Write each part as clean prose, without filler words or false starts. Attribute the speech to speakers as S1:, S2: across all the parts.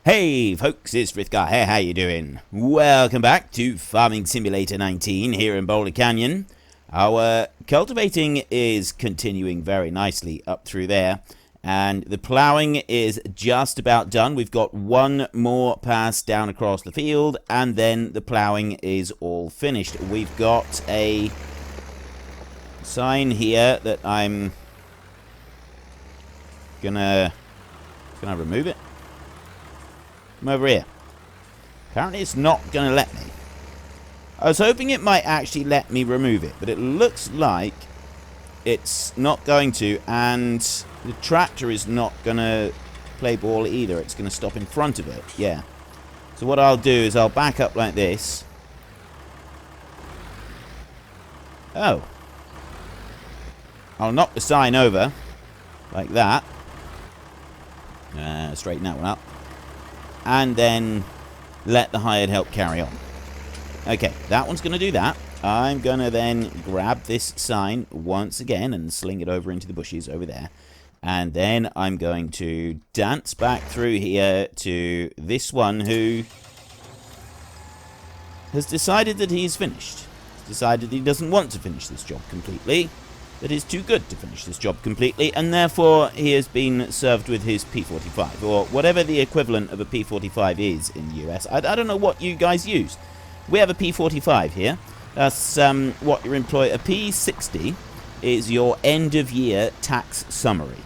S1: Hey folks, it's Frithgar here, how you doing? Welcome back to Farming Simulator 19 here in Boulder Canyon. Our cultivating is continuing very nicely up through there, and the ploughing is just about done. We've got one more pass down across the field, and then the ploughing is all finished. We've got a sign here that I'm gonna... Can I remove it? Come over here. Apparently it's not going to let me. I was hoping it might actually let me remove it, but it looks like it's not going to, and the tractor is not going to play ball either. It's going to stop in front of it. Yeah. So what I'll do is I'll back up like this. Oh. I'll knock the sign over like that. Straighten that one up. And then let the hired help carry on. Okay, that one's going to do that. I'm going to then grab this sign once again and sling it over into the bushes over there. And then I'm going to dance back through here to this one who has decided that he's finished. He's decided he doesn't want to finish this job completely. That is too good to finish this job completely, and therefore he has been served with his P45, or whatever the equivalent of a P45 is in the US. I don't know what you guys use. We have a P45 here. That's what your employer... A P60 is your end-of-year tax summary.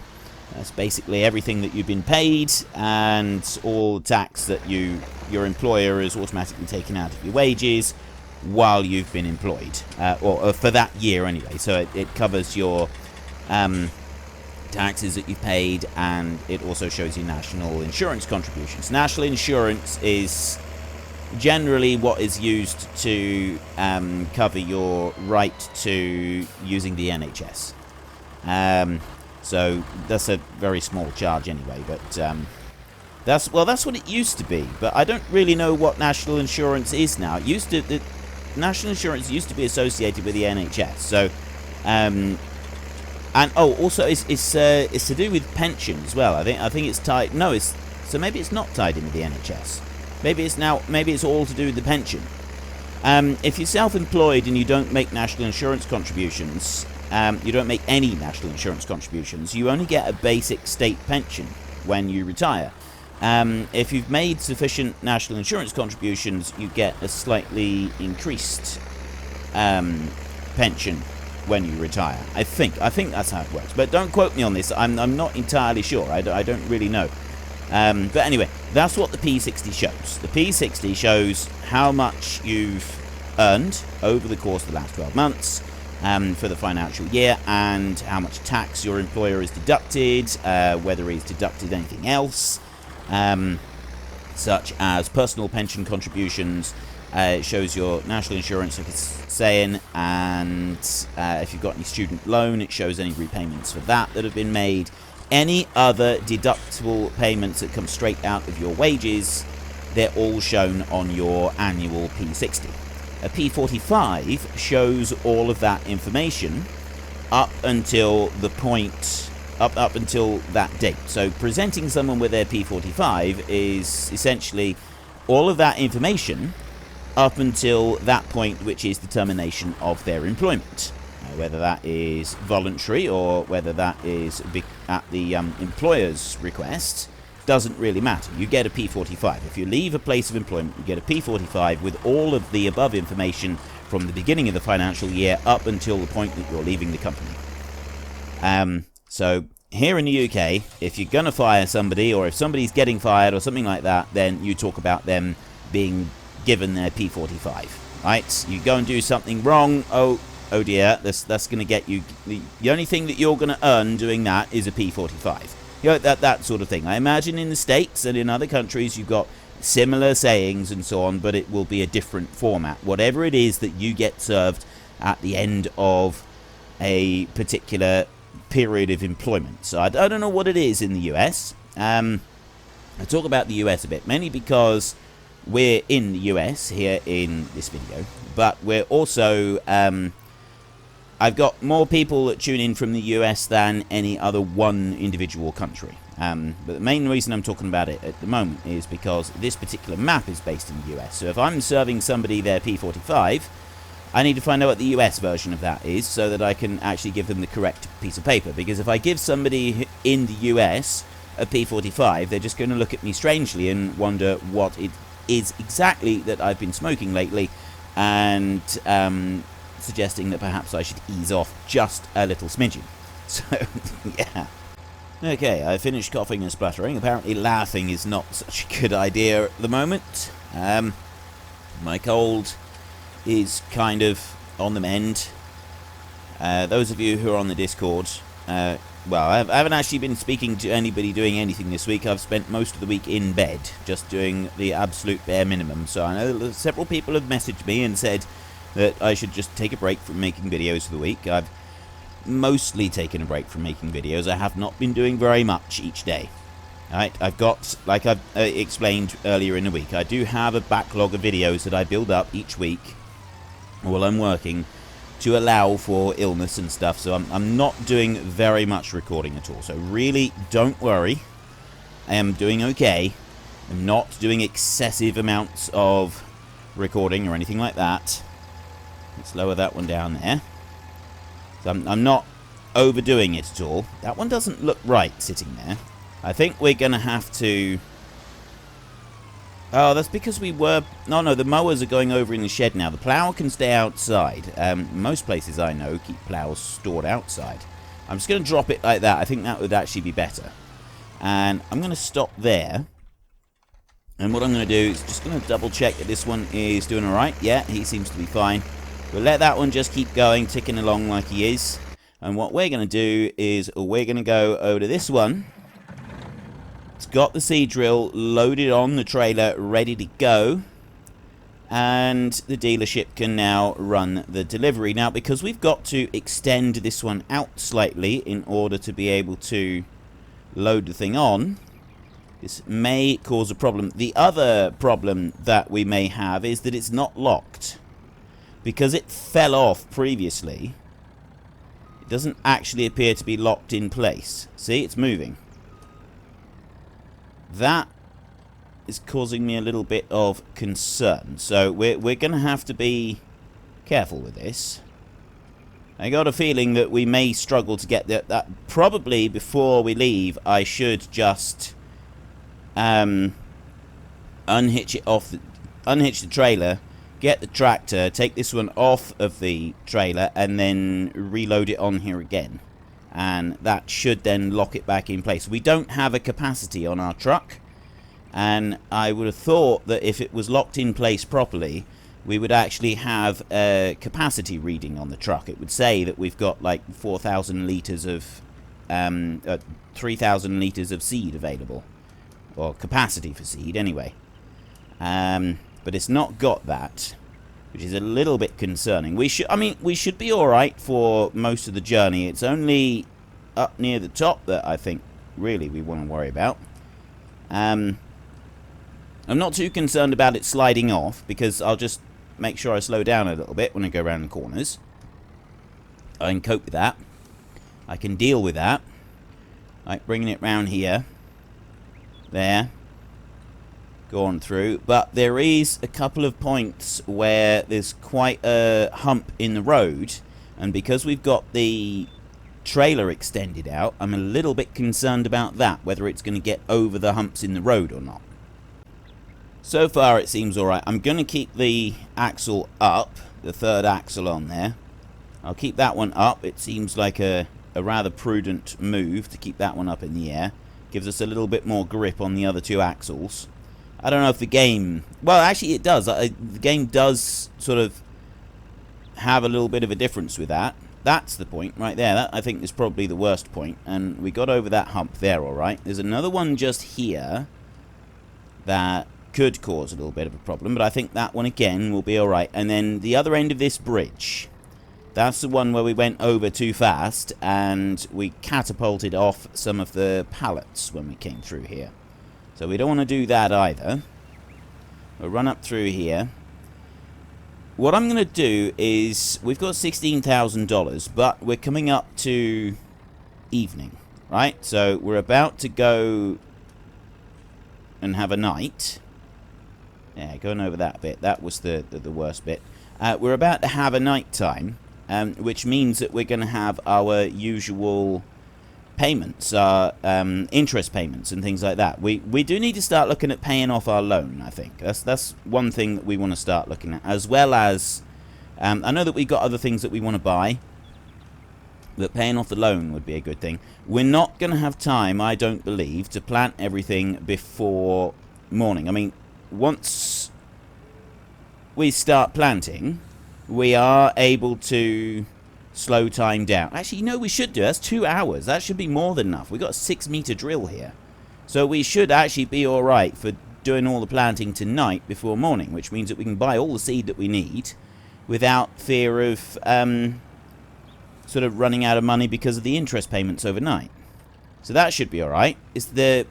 S1: That's basically everything that you've been paid, and all tax that your employer has automatically taken out of your wages while you've been employed, or for that year anyway. So it covers your taxes that you've paid, and it also shows you national insurance contributions. National insurance is generally what is used to cover your right to using the NHS. So that's a very small charge anyway, but that's what it used to be. But I don't really know what national insurance is now. It used to... National insurance used to be associated with the NHS, so and also it's to do with pension as well. I think it's tied. No, so maybe it's not tied in with the NHS. Maybe it's all to do with the pension. If you're self-employed and you don't make national insurance contributions, you don't make any national insurance contributions. You only get a basic state pension when you retire. If you've made sufficient national insurance contributions, you get a slightly increased pension when you retire. I think that's how it works, but don't quote me on this. I'm not entirely sure. I don't really know. But anyway, that's what the P60 shows. The P60 shows how much you've earned over the course of the last 12 months for the financial year, and how much tax your employer has deducted, whether he's deducted anything else. Such as personal pension contributions. It shows your national insurance, like it's saying, and if you've got any student loan, it shows any repayments for that have been made. Any other deductible payments that come straight out of your wages, they're all shown on your annual P60. A P45 shows all of that information up until the point... Up until that date. So presenting someone with their P45 is essentially all of that information up until that point, which is the termination of their employment. Whether that is voluntary or whether that is at the employer's request doesn't really matter. You get a P45. If you leave a place of employment, you get a P45 with all of the above information from the beginning of the financial year up until the point that you're leaving the company. So here in the UK, if you're going to fire somebody, or if somebody's getting fired or something like that, then you talk about them being given their P45, right? You go and do something wrong, oh dear, that's going to get you... The only thing that you're going to earn doing that is a P45. You know, that sort of thing. I imagine in the States and in other countries you've got similar sayings and so on, but it will be a different format. Whatever it is that you get served at the end of a particular period of employment. So I don't know what it is in the US. I talk about the US a bit, mainly because we're in the US here in this video, but we're also I've got more people that tune in from the US than any other one individual country. But the main reason I'm talking about it at the moment is because this particular map is based in the US. So if I'm serving somebody their P45, I need to find out what the US version of that is so that I can actually give them the correct piece of paper. Because if I give somebody in the US a P45, they're just going to look at me strangely and wonder what it is exactly that I've been smoking lately, and suggesting that perhaps I should ease off just a little smidgen. So, yeah. Okay, I finished coughing and spluttering. Apparently laughing is not such a good idea at the moment. My cold is kind of on the mend. Those of you who are on the Discord, well, I haven't actually been speaking to anybody doing anything this week. I've spent most of the week in bed, just doing the absolute bare minimum. So I know that several people have messaged me and said that I should just take a break from making videos for the week. I've mostly taken a break from making videos. I have not been doing very much each day. Alright, I've got, like I've explained earlier in the week, I do have a backlog of videos that I build up each week while I'm working to allow for illness and stuff, so I'm not doing very much recording at all. So really, don't worry. I am doing okay. I'm not doing excessive amounts of recording or anything like that. Let's lower that one down there. So I'm not overdoing it at all. That one doesn't look right sitting there. I think we're going to have to... Oh, that's because we were... No, the mowers are going over in the shed now. The plough can stay outside. Most places I know keep ploughs stored outside. I'm just going to drop it like that. I think that would actually be better. And I'm going to stop there. And what I'm going to do is just going to double check that this one is doing alright. Yeah, he seems to be fine. We'll let that one just keep going, ticking along like he is. And what we're going to do is we're going to go over to this one. It's got the seed drill loaded on the trailer, ready to go. And the dealership can now run the delivery. Now, because we've got to extend this one out slightly in order to be able to load the thing on, this may cause a problem. The other problem that we may have is that it's not locked. Because it fell off previously, it doesn't actually appear to be locked in place. See, it's moving. That is causing me a little bit of concern. So we're going to have to be careful with this. I got a feeling that we may struggle to get that. Probably before we leave, I should just unhitch the trailer, get the tractor, take this one off of the trailer, and then reload it on here again. And that should then lock it back in place. We don't have a capacity on our truck, and I would have thought that if it was locked in place properly, we would actually have a capacity reading on the truck. It would say that we've got like 4,000 litres of 3,000 litres of seed available, or capacity for seed anyway. But it's not got that, which is a little bit concerning. We should be all right for most of the journey. It's only up near the top that I think really we want to worry about. I'm not too concerned about it sliding off, because I'll just make sure I slow down a little bit when I go around the corners. I can cope with that. I can deal with that. Like bringing it round here. There. Go on through. But there is a couple of points where there's quite a hump in the road. And because we've got the trailer extended out, I'm a little bit concerned about that. Whether it's going to get over the humps in the road or not. So far it seems alright. I'm going to keep the axle up. The third axle on there. I'll keep that one up. It seems like a rather prudent move to keep that one up in the air. Gives us a little bit more grip on the other two axles. I don't know if the game... Well, actually it does. The game does sort of have a little bit of a difference with that. That's the point right there. That, I think, is probably the worst point. And we got over that hump there, alright. There's another one just here that could cause a little bit of a problem. But I think that one, again, will be alright. And then the other end of this bridge... That's the one where we went over too fast and we catapulted off some of the pallets when we came through here. So we don't want to do that either. We'll run up through here. What I'm going to do is, we've got $16,000, but we're coming up to evening. right? So we're about to go and have a night. Yeah, going over that bit. That was the worst bit. We're about to have a night time, which means that we're going to have our usual payments, interest payments and things like that. We do need to start looking at paying off our loan, I think. That's one thing that we want to start looking at, as well as I know that we've got other things that we want to buy, but paying off the loan would be a good thing. We're not going to have time, I don't believe, to plant everything before morning. I mean, once we start planting, we are able to slow time down. Actually, you know, we should do. That's 2 hours. That should be more than enough. We've got a 6-meter drill here. So we should actually be all right for doing all the planting tonight before morning, which means that we can buy all the seed that we need without fear of sort of running out of money because of the interest payments overnight. So that should be all right. It's the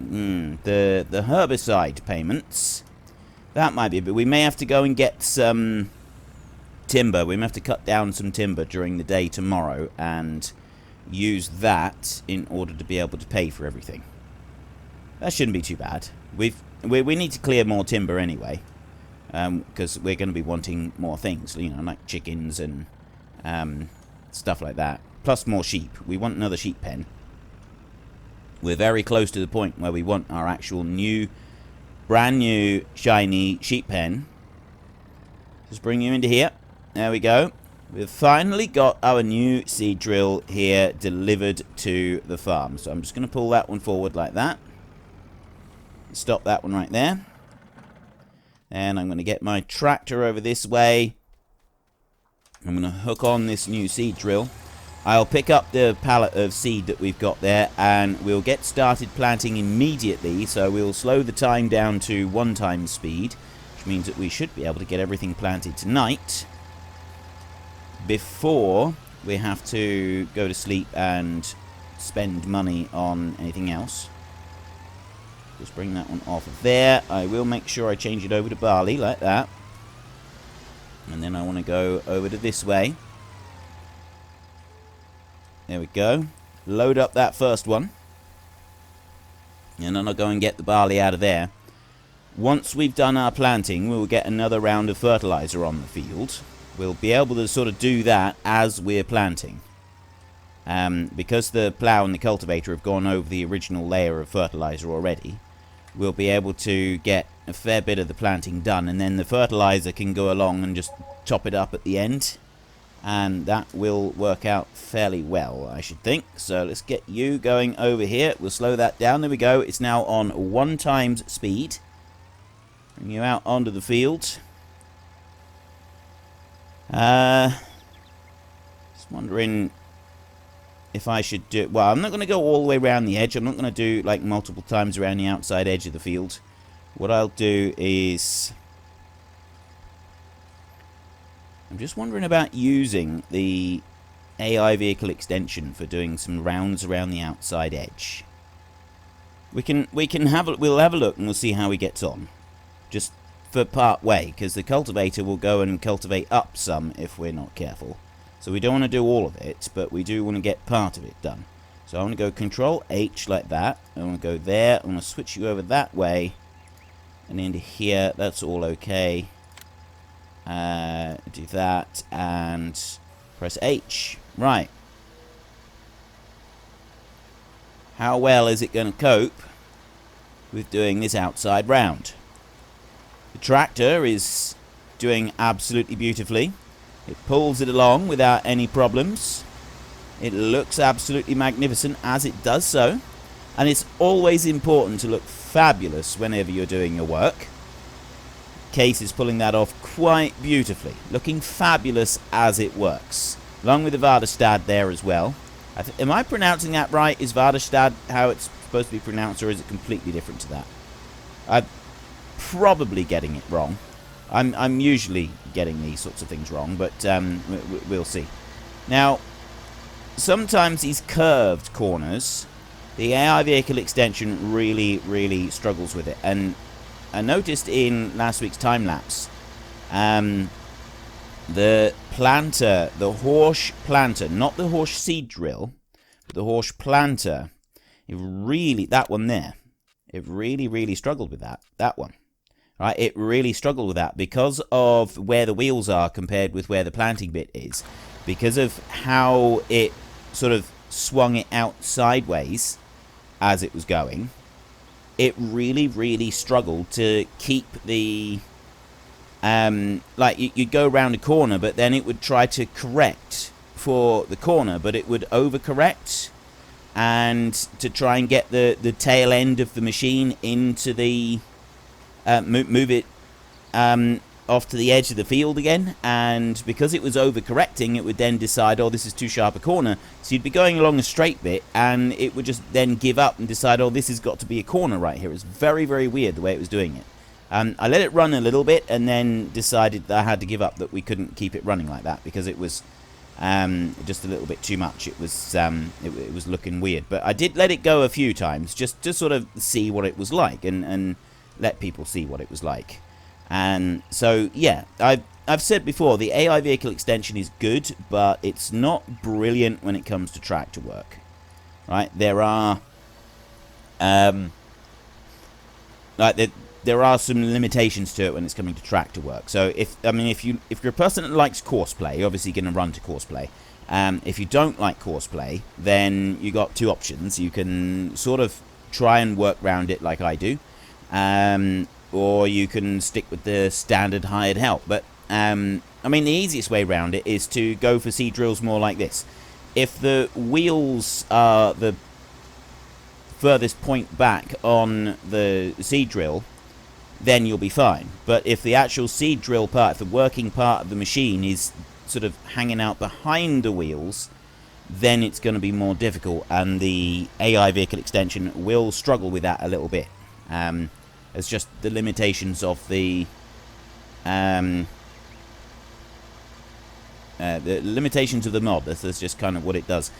S1: herbicide payments. That might be, but we may have to go and get some timber. We may have to cut down some timber during the day tomorrow and use that in order to be able to pay for everything. That shouldn't be too bad. We need to clear more timber anyway, because we're going to be wanting more things, you know, like chickens and stuff like that. Plus more sheep. We want another sheep pen. We're very close to the point where we want our actual new, brand new, shiny sheep pen. Just bring you into here. There we go. We've finally got our new seed drill here delivered to the farm. So I'm just going to pull that one forward like that. Stop that one right there. And I'm going to get my tractor over this way. I'm going to hook on this new seed drill. I'll pick up the pallet of seed that we've got there, and we'll get started planting immediately. So we'll slow the time down to 1 times speed, which means that we should be able to get everything planted tonight before we have to go to sleep and spend money on anything else. Just bring that one off of there. I will make sure I change it over to barley like that. And then I want to go over to this way. There we go. Load up that first one. And then I'll go and get the barley out of there. Once we've done our planting, we'll get another round of fertilizer on the field. We'll be able to sort of do that as we're planting. Because the plough and the cultivator have gone over the original layer of fertilizer already, we'll be able to get a fair bit of the planting done, and then the fertilizer can go along and just top it up at the end. And that will work out fairly well, I should think. So let's get you going over here. We'll slow that down. There we go. It's now on 1 times speed. Bring you out onto the field. Just wondering if I should do... Well, I'm not going to go all the way around the edge. I'm not going to do like multiple times around the outside edge of the field. What I'll do is... I'm just wondering about using the AI vehicle extension for doing some rounds around the outside edge. We'll have a look and we'll see how he gets on. Just for part way, because the cultivator will go and cultivate up some if we're not careful. So we don't want to do all of it, but we do want to get part of it done. So I want to go Control H like that. I want to go there. I want to switch you over that way. And into here. That's all okay. Do that and press H. Right. How well is it going to cope with doing this outside round? The tractor is doing absolutely beautifully. It pulls it along without any problems. It looks absolutely magnificent as it does so. And it's always important to look fabulous whenever you're doing your work. Case is pulling that off quite beautifully, looking fabulous as it works, along with the Vardestad there as well. Am I pronouncing that right? Is Vardestad how it's supposed to be pronounced, or is it completely different to that? I'm probably getting it wrong. I'm usually getting these sorts of things wrong, but we'll see. Now, sometimes these curved corners, the AI vehicle extension really struggles with it, and I noticed in last week's time-lapse, the planter, the Horsch planter, not the Horsch seed drill, The horse planter, it really, that one there, it really struggled with that one. Right, it really struggled with that because of where the wheels are compared with where the planting bit is, because of how it sort of swung it out sideways as it was going. It really struggled to keep the like you'd go around a corner, but then it would try to correct for the corner, but it would overcorrect, and to try and get the tail end of the machine into the move it off to the edge of the field again, and because it was overcorrecting, it would then decide, oh, this is too sharp a corner, so you'd be going along a straight bit, and it would just then give up and decide, oh, this has got to be a corner right here. It's very weird the way it was doing it. I let it run a little bit, and then decided that I had to give up, that we couldn't keep it running like that, because it was just a little bit too much. It was looking weird, but I did let it go a few times, just to sort of see what it was like, and let people see what it was like. And so, yeah, I've said before, the AI vehicle extension is good, but it's not brilliant when it comes to tractor work. Right? There are there are some limitations to it when it's coming to tractor work. So if you're a person that likes Courseplay, you're obviously going to run to Courseplay. If you don't like Courseplay, then you got two options. You can sort of try and work around it like I do. Or you can stick with the standard hired help. But, the easiest way around it is to go for seed drills more like this. If the wheels are the furthest point back on the seed drill, then you'll be fine. But if the actual seed drill part, if the working part of the machine is sort of hanging out behind the wheels, then it's going to be more difficult, and the AI vehicle extension will struggle with that a little bit. It's just the limitations of the limitations of the mod. That's just kind of what it does.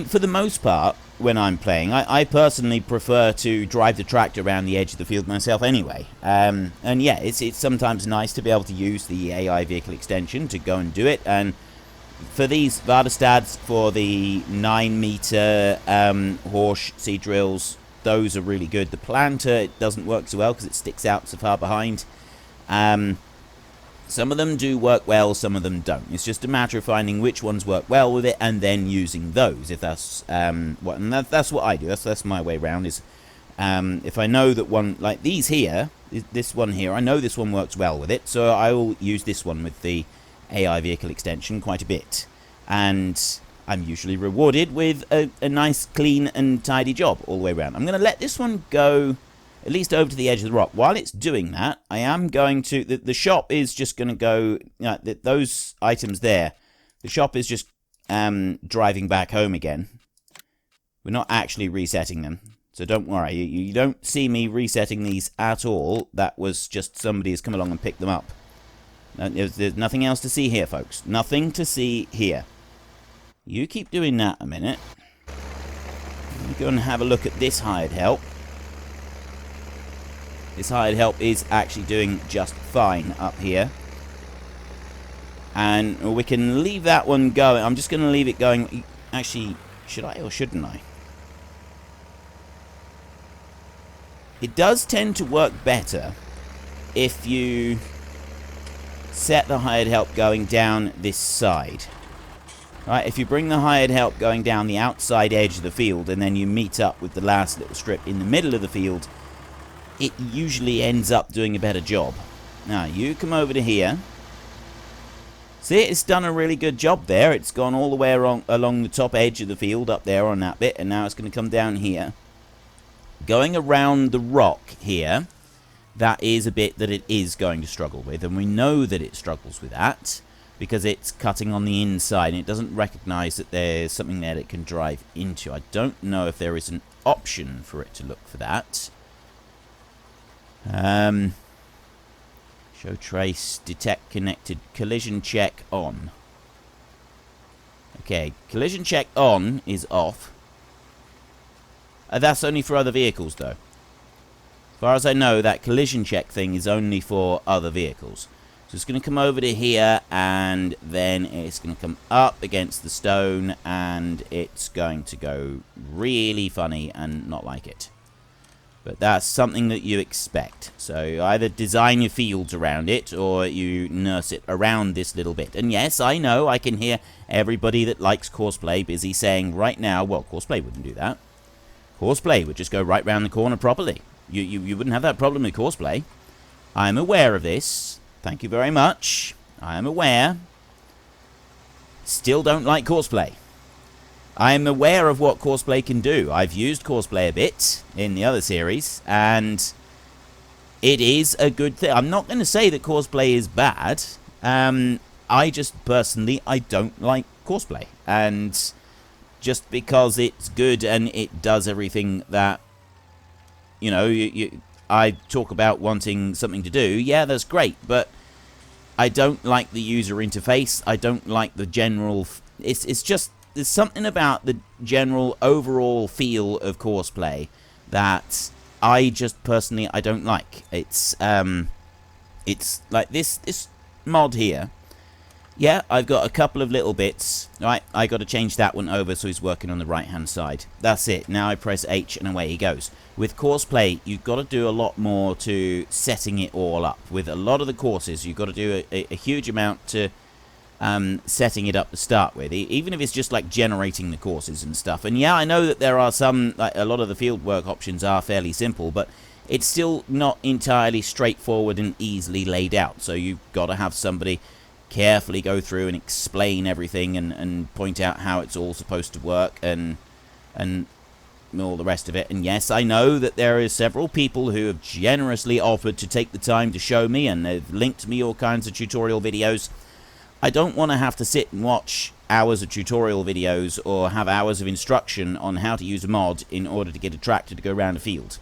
S1: For the most part, when I'm playing, I personally prefer to drive the tractor around the edge of the field myself anyway. And yeah, it's sometimes nice to be able to use the AI vehicle extension to go and do it. And for these Vardastads, for the 9-meter horse seed drills, those are really good. The planter, it doesn't work so well because it sticks out so far behind. Some of them do work well, some of them don't. It's just a matter of finding which ones work well with it and then using those. If that's that's what I do. That's my way around. Is if I know that one, like these here, this one here, I know this one works well with it, so I will use this one with the AI vehicle extension quite a bit, and I'm usually rewarded with a nice, clean and tidy job all the way around. I'm going to let this one go at least over to the edge of the rock. While it's doing that, I am going to... The shop is just going to go... those items there, the shop is just driving back home again. We're not actually resetting them, so don't worry. You don't see me resetting these at all. That was just somebody has come along and picked them up. There's nothing else to see here, folks. Nothing to see here. You keep doing that a minute. Let me go and have a look at this hired help. This hired help is actually doing just fine up here. And we can leave that one going. I'm just going to leave it going. Actually, should I or shouldn't I? It does tend to work better if you set the hired help going down this side. Right, if you bring the hired help going down the outside edge of the field and then you meet up with the last little strip in the middle of the field, it usually ends up doing a better job. Now, you come over to here. See, it's done a really good job there. It's gone all the way along the top edge of the field up there on that bit, and now it's going to come down here. Going around the rock here, that is a bit that it is going to struggle with, and we know that it struggles with that because it's cutting on the inside and it doesn't recognize that there's something there that it can drive into. I don't know if there is an option for it to look for that. Show trace, detect connected, collision check on. Okay, collision check on is off. That's only for other vehicles though. As far as I know, that collision check thing is only for other vehicles. So it's going to come over to here, and then it's going to come up against the stone, and it's going to go really funny and not like it. But that's something that you expect. So you either design your fields around it, or you nurse it around this little bit. And yes, I know, I can hear everybody that likes Courseplay busy saying right now, well, Courseplay wouldn't do that. Courseplay would just go right round the corner properly. You wouldn't have that problem with Courseplay. I'm aware of this. Thank you very much. I am aware. Still don't like Courseplay. I am aware of what Courseplay can do. I've used Courseplay a bit in the other series, and it is a good thing. I'm not going to say that Courseplay is bad. I just personally, I don't like Courseplay. And just because it's good and it does everything that, you know, I talk about wanting something to do. Yeah, that's great, but I don't like the user interface. I don't like the general... It's just... There's something about the general overall feel of Courseplay that I just personally I don't like. It's like this mod here. Yeah, I've got a couple of little bits. Right, I got to change that one over so he's working on the right hand side. That's it. Now I press H and away he goes. With Courseplay, you've got to do a lot more to setting it all up. With a lot of the courses, you've got to do a huge amount to setting it up to start with, even if it's just like generating the courses and stuff. And yeah, I know that there are some, like a lot of the fieldwork options are fairly simple, but it's still not entirely straightforward and easily laid out. So you've got to have somebody carefully go through and explain everything and point out how it's all supposed to work and all the rest of it. And yes, I know that there is several people who have generously offered to take the time to show me, and they've linked me all kinds of tutorial videos. I don't want to have to sit and watch hours of tutorial videos or have hours of instruction on how to use a mod in order to get a tractor to go around a field.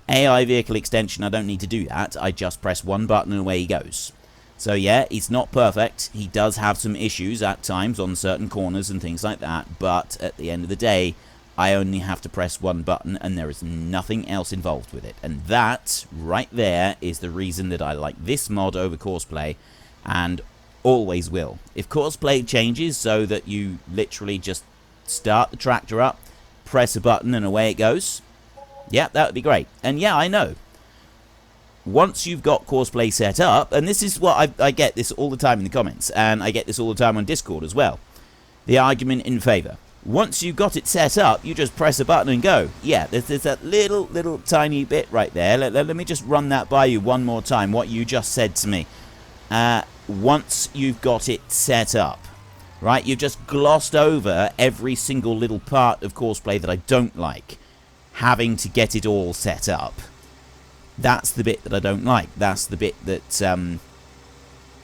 S1: AI vehicle extension, I don't need to do that. I just press one button and away he goes. So yeah, he's not perfect. He does have some issues at times on certain corners and things like that, but at the end of the day, I only have to press one button and there is nothing else involved with it. And that, right there, is the reason that I like this mod over Courseplay, and always will. If Courseplay changes so that you literally just start the tractor up, press a button and away it goes, yeah, that would be great. And yeah, I know. Once you've got Courseplay set up, and this is what I get this all the time in the comments, and I get this all the time on Discord as well, the argument in favor. Once you've got it set up, you just press a button and go. Yeah, there's that little tiny bit right there. Let me just run that by you one more time, what you just said to me. Once you've got it set up, right, you've just glossed over every single little part of Courseplay that I don't like, having to get it all set up. That's the bit that I don't like. That's the bit that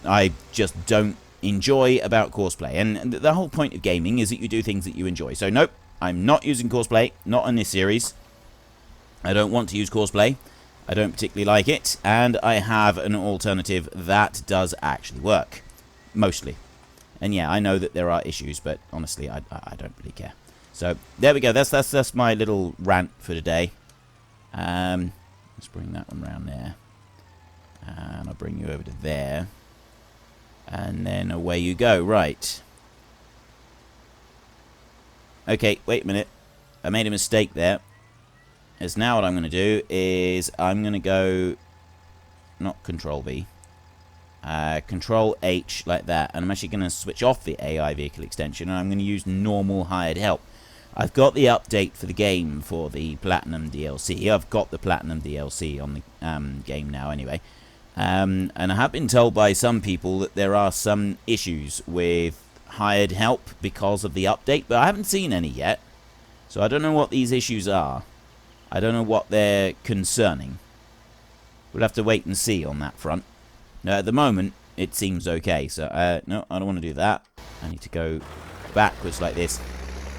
S1: I just don't enjoy about Courseplay. And the whole point of gaming is that you do things that you enjoy. So nope, I'm not using Courseplay, not in this series. I don't want to use Courseplay. I don't particularly like it, and I have an alternative that does actually work, mostly. And yeah, I know that there are issues, but honestly, I don't really care. So there we go. That's my little rant for today. Let's bring that one round there, and I'll bring you over to there, and then away you go. Right. Okay, wait a minute. I made a mistake there. Is now what I'm going to do is I'm going to go, not Control V, Control H like that, and I'm actually going to switch off the AI vehicle extension, and I'm going to use normal hired help. I've got the update for the game for the Platinum DLC. I've got the Platinum DLC on the game now anyway, and I have been told by some people that there are some issues with hired help because of the update, but I haven't seen any yet, so I don't know what these issues are. I don't know what they're concerning. We'll have to wait and see on that front. Now, at the moment, it seems okay. So, no, I don't want to do that. I need to go backwards like this.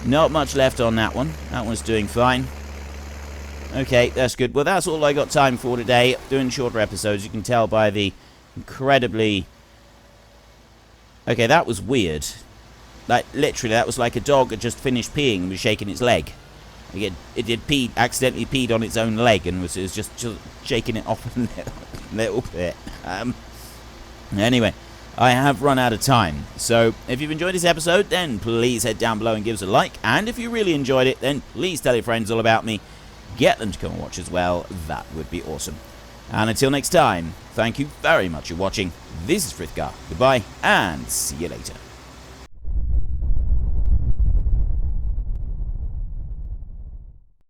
S1: Not much left on that one. That one's doing fine. Okay, that's good. Well, that's all I got time for today. Doing shorter episodes. You can tell by the incredibly... Okay, that was weird. Like, literally, that was like a dog had just finished peeing and was shaking its leg. It did accidentally peed on its own leg and was just shaking it off a little bit. Anyway, I have run out of time, so if you've enjoyed this episode, then please head down below and give us a like, and if you really enjoyed it, then please tell your friends all about me. Get them to come and watch as well, that would be awesome. And until next time, thank you very much for watching. This is Frithgar, goodbye, and see you later.